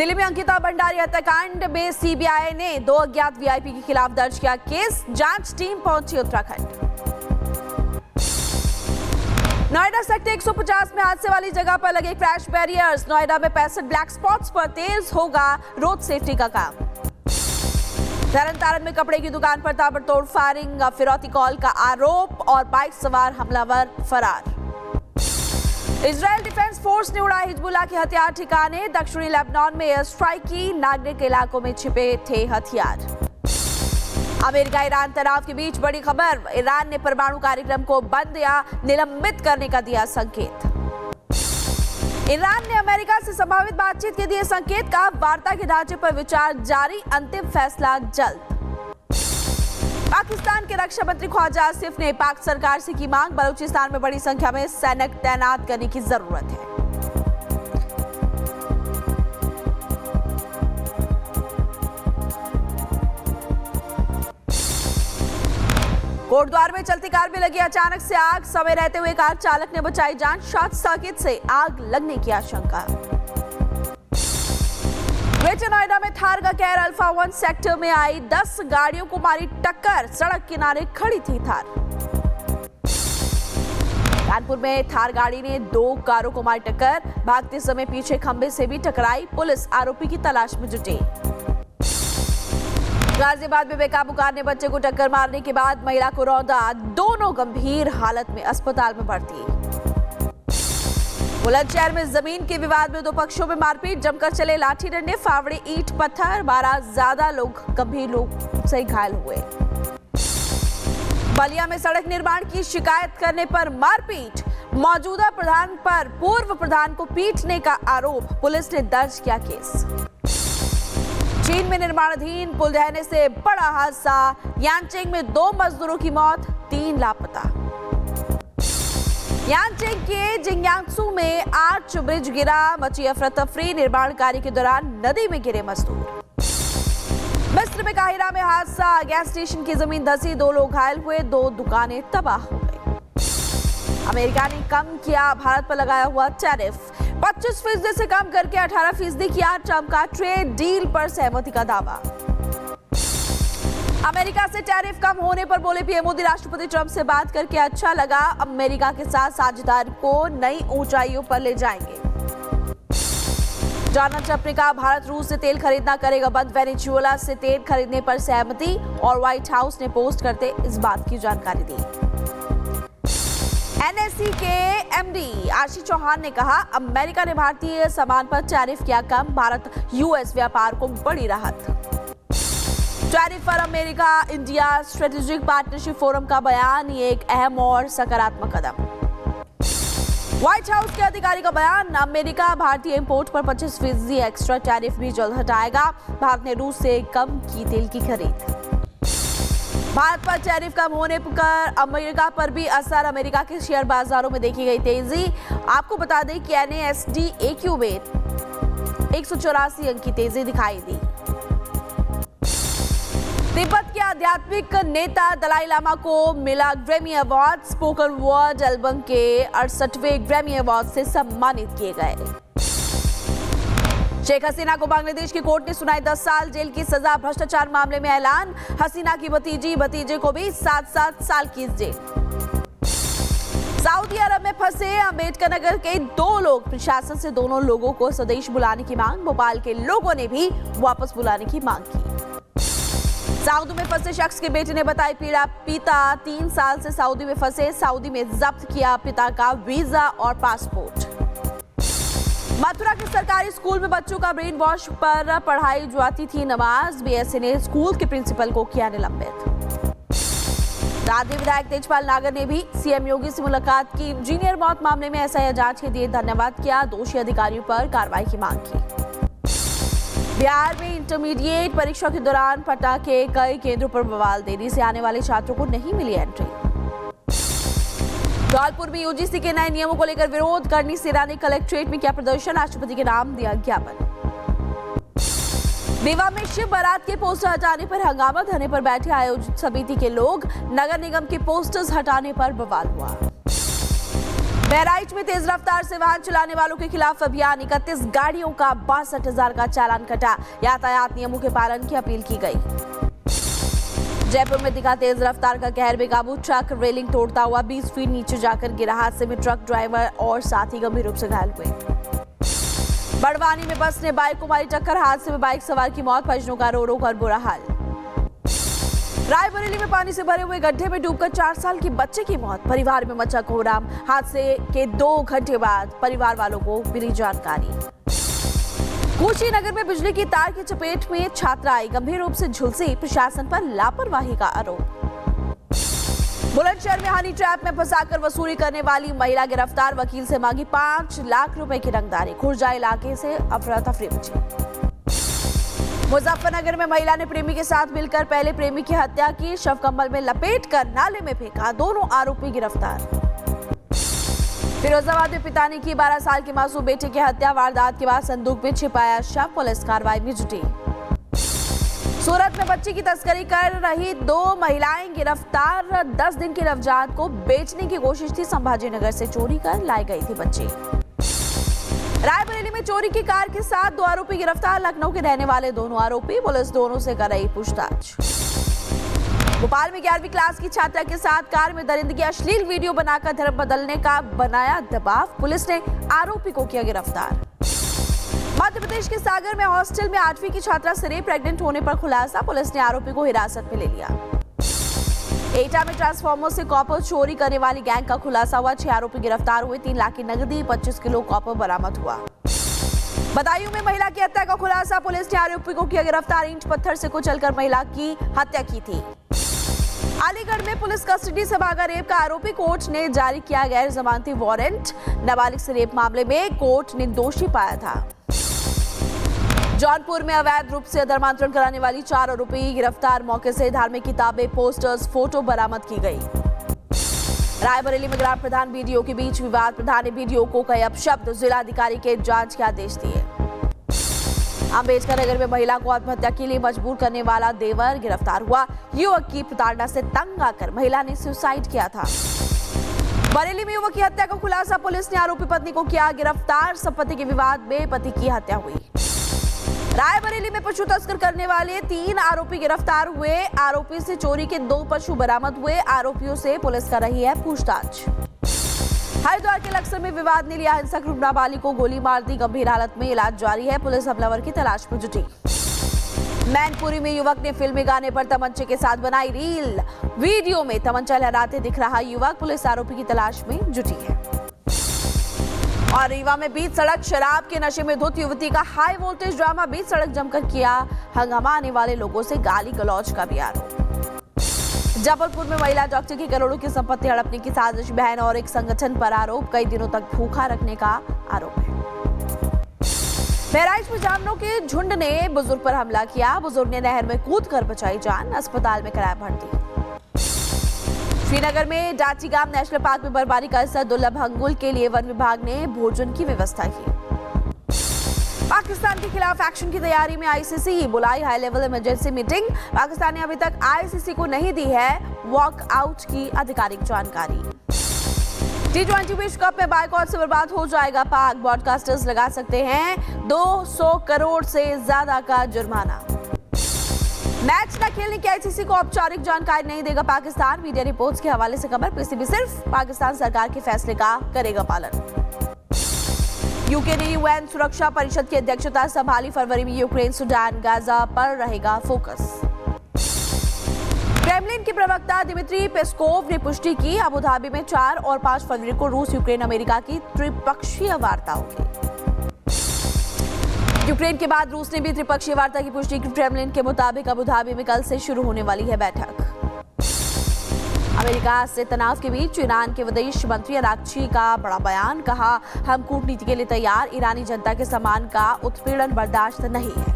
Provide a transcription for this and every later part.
दिल्ली में अंकिता भंडारी हत्याकांड में सीबीआई ने 2 अज्ञात वीआईपी के खिलाफ दर्ज किया केस। जांच टीम पहुंची उत्तराखंड। नोएडा सेक्टर 150 में हादसे वाली जगह पर लगे क्रैश बैरियर्स। नोएडा में 65 ब्लैक स्पॉट्स पर तेज होगा रोड सेफ्टी का काम। तरन तारण में कपड़े की दुकान पर ताबड़तोड़ फायरिंग, फिरौती कॉल का आरोप और बाइक सवार हमलावर फरार। इजरायल डिफेंस फोर्स ने उड़ाए हिजबुल्लाह के हथियार ठिकाने। दक्षिणी लेबनान में एयर स्ट्राइक की, नागरिक इलाकों में छिपे थे हथियार। अमेरिका ईरान तनाव के बीच बड़ी खबर, ईरान ने परमाणु कार्यक्रम को बंद या निलंबित करने का दिया संकेत। ईरान ने अमेरिका से संभावित बातचीत के दिए संकेत का, वार्ता के ढांचे पर विचार जारी, अंतिम फैसला जल्द। पाकिस्तान के रक्षा मंत्री ख्वाजा आसिफ ने पाक सरकार से की मांग, बलूचिस्तान में बड़ी संख्या में सैनिक तैनात करने की जरूरत है। कोटद्वार में चलती कार में लगी अचानक से आग, समय रहते हुए कार चालक ने बचाई जान, शॉर्ट सर्किट से आग लगने की आशंका। ग्रेटर नोएडा में थार का कहर, अल्फा 1 सेक्टर में आई 10 गाड़ियों को मारी टक्कर, सड़क किनारे खड़ी थी थार। कानपुर में थार गाड़ी ने 2 कारों को मारी टक्कर, भागते समय पीछे खंबे से भी टकराई, पुलिस आरोपी की तलाश में जुटी। गाजियाबाद में बेकाबू कार ने बच्चे को टक्कर मारने के बाद महिला को रौंदा, दोनों गंभीर हालत में अस्पताल में भर्ती। बुलंदशहर में जमीन के विवाद में 2 पक्षों में मारपीट, जमकर चले लाठी डंडे, फावड़े, ईंट पत्थर, 12 ज्यादा लोग गंभीर रूप से घायल हुए। बलिया में सड़क निर्माण की शिकायत करने पर मारपीट, मौजूदा प्रधान पर पूर्व प्रधान को पीटने का आरोप, पुलिस ने दर्ज किया केस। चीन में निर्माणाधीन पुल ढहने से बड़ा हादसा, यांचेंग में 2 मजदूरों की मौत, 3 लापता। यांचेंग के जिंगयांगसू में आर्च ब्रिज गिरा, मची अफरा तफरी, निर्माण कार्य के दौरान नदी में गिरे मजदूर। मिस्र में काहिरा में हादसा, गैस स्टेशन की जमीन धंसी, 2 लोग घायल हुए, 2 दुकानें तबाह हो गई। अमेरिका ने कम किया भारत पर लगाया हुआ टैरिफ, 25% से कम करके 18% किया। ट्रंप का ट्रेड डील पर सहमति का दावा। अमेरिका से टैरिफ कम होने पर बोले पीएम मोदी, राष्ट्रपति ट्रंप से बात करके अच्छा लगा, अमेरिका के साथ साझेदारी को नई ऊंचाइयों पर ले जाएंगे। डोनाल्ड ट्रंप ने कहा भारत रूस से तेल खरीदना करेगा बंद, वेनेजुएला से तेल खरीदने पर सहमति, और व्हाइट हाउस ने पोस्ट करते इस बात की जानकारी दी। एनएसई के एमडी आशीष चौहान ने कहा अमेरिका ने भारतीय सामान पर टैरिफ किया कम, भारत यूएस व्यापार को बड़ी राहत। टैरिफ पर America India strategic partnership forum का बयान, ये एक अहम और सकारात्मक कदम। व्हाइट हाउस के अधिकारी का बयान, अमेरिका भारतीय इंपोर्ट पर 25% एक्स्ट्रा टैरिफ भी जल्द हटाएगा, भारत ने रूस से कम की तेल की खरीद। भारत पर टैरिफ कम होने पर अमेरिका पर भी असर, अमेरिका के शेयर बाजारों में देखी गई तेजी। आपको बता दें कि NASDAQ में 184 अंक की तेजी दिखाई दी। तिब्बत के आध्यात्मिक नेता दलाई लामा को मिला Grammy award, spoken word album के 68वें ग्रैमी अवार्ड से सम्मानित किए गए। शेख हसीना को बांग्लादेश की कोर्ट ने सुनाई 10 साल जेल की सजा, भ्रष्टाचार मामले में ऐलान, हसीना की भतीजे को भी 7 साल की जेल। सऊदी अरब में फंसे अंबेडकर नगर के 2 लोग, प्रशासन से दोनों लोगों को स्वदेश बुलाने की मांग, भोपाल के लोगों ने भी वापस बुलाने की मांग की। सऊदी में फंसे शख्स के बेटे ने बताई पीड़ा, पिता 3 साल से सऊदी में फंसे, सऊदी में जब्त किया पिता का वीजा और पासपोर्ट। मथुरा के सरकारी स्कूल में बच्चों का ब्रेन वॉश पर पढ़ाई जाती थी नमाज, बीएसए ने स्कूल के प्रिंसिपल को किया निलंबित। दादरी विधायक तेजपाल नागर ने भी सीएम योगी से मुलाकात की, इंजीनियर मौत मामले में एसआईआर जांच के दिए धन्यवाद किया, दोषी अधिकारियों पर कार्रवाई की मांग की। बिहार में इंटरमीडिएट परीक्षा के दौरान पटाखे, कई केंद्रों पर बवाल, देरी से आने वाले छात्रों को नहीं मिली एंट्री। धौलपुर में यूजीसी के नए नियमों को लेकर विरोध, करनी सेना ने कलेक्ट्रेट में किया प्रदर्शन, राष्ट्रपति के नाम दिया ज्ञापन। रीवा में शिव बारात के पोस्टर हटाने पर हंगामा, धरने पर बैठे आयोजित समिति के लोग, नगर निगम के पोस्टर्स हटाने पर बवाल हुआ। बहराइच में तेज रफ्तार से वाहन चलाने वालों के खिलाफ अभियान, 31 गाड़ियों का 62,000 का चालान कटा। यातायात नियमों के पालन की अपील की गई। जयपुर में दिखा तेज रफ्तार का कहर, बेकाबू ट्रक रेलिंग तोड़ता हुआ 20 फीट नीचे जाकर गिरा। हादसे में ट्रक ड्राइवर और साथी गंभीर रूप से घायल हुए। बड़वानी में बस ने बाइक को मारी टक्कर, हादसे में बाइक सवार की मौत, परिजनों का रो रो कर बुरा हाल। रायबरेली में पानी से भरे हुए गड्ढे में डूबकर 4 साल के बच्चे की मौत, परिवार में मचा कोहराम। हादसे के 2 घंटे बाद परिवार वालों को मिली जानकारी। कुशीनगर में बिजली की तार की चपेट में छात्रा आई, गंभीर रूप से झुलसी, प्रशासन पर लापरवाही का आरोप। बुलंदशहर में हनी ट्रैप में फंसाकर वसूली करने वाली महिला गिरफ्तार, वकील से मांगी 5 लाख रुपए की रंगदारी। खुर्जा इलाके से अफरा तफरी मची। मुजफ्फरनगर में महिला ने प्रेमी के साथ मिलकर पहले प्रेमी की हत्या की, शव कंबल में लपेटकर नाले में फेंका, दोनों आरोपी गिरफ्तार। फिरोजाबाद में पिता ने की 12 साल के मासूम बेटे की हत्या, वारदात के बाद संदूक में छिपाया शव, पुलिस कार्रवाई में जुटी। सूरत में बच्ची की तस्करी कर रही 2 महिलाएं गिरफ्तार, 10 दिन की नवजात को बेचने की कोशिश थी, संभाजीनगर से चोरी कर लाई गई थी बच्ची। रायबरेली में चोरी की कार के साथ 2 आरोपी गिरफ्तार, लखनऊ के रहने वाले दोनों आरोपी, पुलिस दोनों से कर रही पूछताछ। भोपाल में 11वीं क्लास की छात्रा के साथ कार में दरिंदगी, अश्लील वीडियो बनाकर धर्म बदलने का बनाया दबाव, पुलिस ने आरोपी को किया गिरफ्तार। मध्य प्रदेश के सागर में हॉस्टल में 8वीं की छात्रा से प्रेग्नेंट होने पर खुलासा, पुलिस ने आरोपी को हिरासत में ले लिया। एटा में ट्रांसफार्मर से कॉपर चोरी करने वाली गैंग का खुलासा हुआ, 6 आरोपी गिरफ्तार हुए, 3 लाख की नकदी, 25 किलो कॉपर बरामद हुआ। बदायूं में महिला की हत्या का खुलासा, पुलिस ने आरोपी को किया गिरफ्तार, ईंट पत्थर से कुचलकर महिला की हत्या की थी। अलीगढ़ में पुलिस कस्टडी से भागा रेप का आरोपी, कोर्ट ने जारी किया गैर जमानती वारंट, नाबालिग से रेप मामले में कोर्ट ने दोषी पाया था। जौनपुर में अवैध रूप से धर्मांतरण कराने वाली 4 आरोपी गिरफ्तार, मौके से धार्मिक किताबें, पोस्टर्स, फोटो बरामद की गई। रायबरेली में ग्राम प्रधान बीडीओ के बीच विवाद, प्रधान ने बीडीओ को कई अपशब्द, जिलाधिकारी के जांच के आदेश दिए। अम्बेडकर नगर में महिला को आत्महत्या के लिए मजबूर करने वाला देवर गिरफ्तार हुआ, युवक की प्रताड़ना से तंग आकर महिला ने सुसाइड किया था। बरेली में युवक की हत्या का खुलासा, पुलिस ने आरोपी पत्नी को किया गिरफ्तार, संपत्ति के विवाद में पति की हत्या हुई। रायबरेली में पशु तस्कर करने वाले 3 आरोपी गिरफ्तार हुए, आरोपी से चोरी के 2 पशु बरामद हुए, आरोपियों से पुलिस कर रही है पूछताछ। हरिद्वार के लक्सर में विवाद ने लिया हिंसक, नाबालिग को गोली मार दी, गंभीर हालत में इलाज जारी है, पुलिस हमलावर की तलाश में जुटी। मैनपुरी में युवक ने फिल्मी गाने पर तमंचे के साथ बनाई रील, वीडियो में तमंचा लहराते दिख रहा युवक, पुलिस आरोपी की तलाश में जुटी है। और रीवा में बीच सड़क शराब के नशे में धुत युवती का हाई वोल्टेज ड्रामा, बीच सड़क जमकर किया हंगामा, आने वाले लोगों से गाली गलौज का भी आरोप। जबलपुर में महिला डॉक्टर की करोड़ों की संपत्ति हड़पने की साजिश, बहन और एक संगठन पर आरोप, कई दिनों तक भूखा रखने का आरोप है। बहराइच में जानवरों के झुंड ने बुजुर्ग पर हमला किया, बुजुर्ग ने नहर में कूदकर बचाई जान, अस्पताल में कराया भर्ती। श्रीनगर में डाचीगाम नेशनल पार्क में बर्फबारी का असर, दुर्लभ हंगुल के लिए वन विभाग ने भोजन की व्यवस्था की। पाकिस्तान के खिलाफ एक्शन की तैयारी में आईसीसी बुलाई high level emergency meeting, Pakistan ने अभी तक आईसीसी को नहीं दी है वॉकआउट की आधिकारिक जानकारी। T20 विश्व कप में बायकॉट से बर्बाद हो जाएगा पाक, ब्रॉडकास्टर्स लगा सकते हैं 200 करोड़ से ज्यादा का जुर्माना। मैच न खेलने की आईसीसी को औपचारिक जानकारी नहीं देगा पाकिस्तान, मीडिया रिपोर्ट्स के हवाले से खबर, पीसीबी सिर्फ पाकिस्तान सरकार के फैसले का करेगा पालन। यूके ने यूएन सुरक्षा परिषद की अध्यक्षता संभाली, फरवरी में यूक्रेन, सूडान, गाजा पर रहेगा फोकस। क्रेमलिन के प्रवक्ता दिमित्री पेस्कोव ने पुष्टि की, अबू धाबी में 4 और 5 फरवरी को रूस, यूक्रेन, अमेरिका की त्रिपक्षीय वार्ता होगी। यूक्रेन के बाद रूस ने भी त्रिपक्षीय वार्ता की पुष्टि की, क्रेमलिन के मुताबिक अबू धाबी में कल से शुरू होने वाली है बैठक। अमेरिका से तनाव के बीच ईरान के विदेश मंत्री अरागची का बड़ा बयान, कहा हम कूटनीति के लिए तैयार, ईरानी जनता के सम्मान का उत्पीड़न बर्दाश्त नहीं है।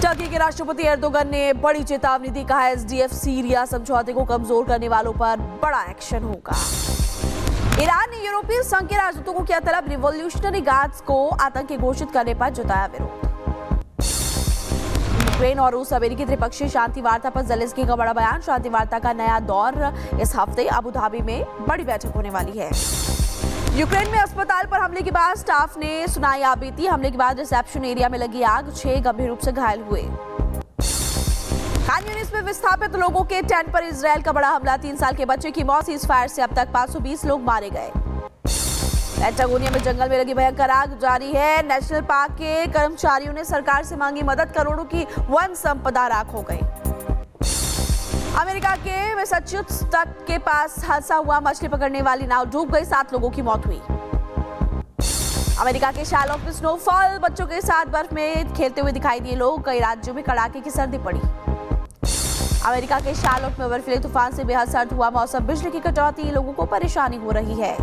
टर्की के राष्ट्रपति एर्दोगन ने बड़ी चेतावनी दी, कहा एसडीएफ सीरिया समझौते को कमजोर करने वालों पर बड़ा एक्शन होगा। ईरान ने यूरोपीय संघ के राजदूतों को किया तलब, रिवॉल्यूशनरी गार्ड्स को आतंकी घोषित करने पर जताया विरोध। यूक्रेन और रूस अमेरिकी त्रिपक्षीय शांति वार्ता पर ज़ेलेंस्की का बड़ा बयान। शांति वार्ता का नया दौर इस हफ्ते अबू धाबी में बड़ी बैठक होने वाली है। यूक्रेन में अस्पताल पर हमले के बाद स्टाफ ने सुनाई आपबीती। हमले के बाद रिसेप्शन एरिया में लगी आग, 6 गंभीर रूप से घायल हुए। खान यूनिस में विस्थापित लोगों के टेंट पर इजरायल का बड़ा हमला, 3 साल के बच्चे की मौत। इस फायर से अब तक 520 लोग मारे गए। पेंटागोनिया में जंगल में लगी भयंकर आग जारी है। नेशनल पार्क के कर्मचारियों ने सरकार से मांगी मदद, करोड़ों की वन संपदा राख हो गई। अमेरिका के मैसाचुसेट्स तट के पास हादसा हुआ, मछली पकड़ने वाली नाव डूब गई, 7 लोगों की मौत हुई। अमेरिका के शार्लोट में स्नोफॉल, बच्चों के साथ बर्फ में खेलते हुए दिखाई दिए लोग। कई राज्यों में कड़ाके की सर्दी पड़ी। अमेरिका के शार्लोट में बर्फीले तूफान से बेहद सर्द हुआ मौसम, बिजली की कटौती, लोगों को परेशानी हो रही है।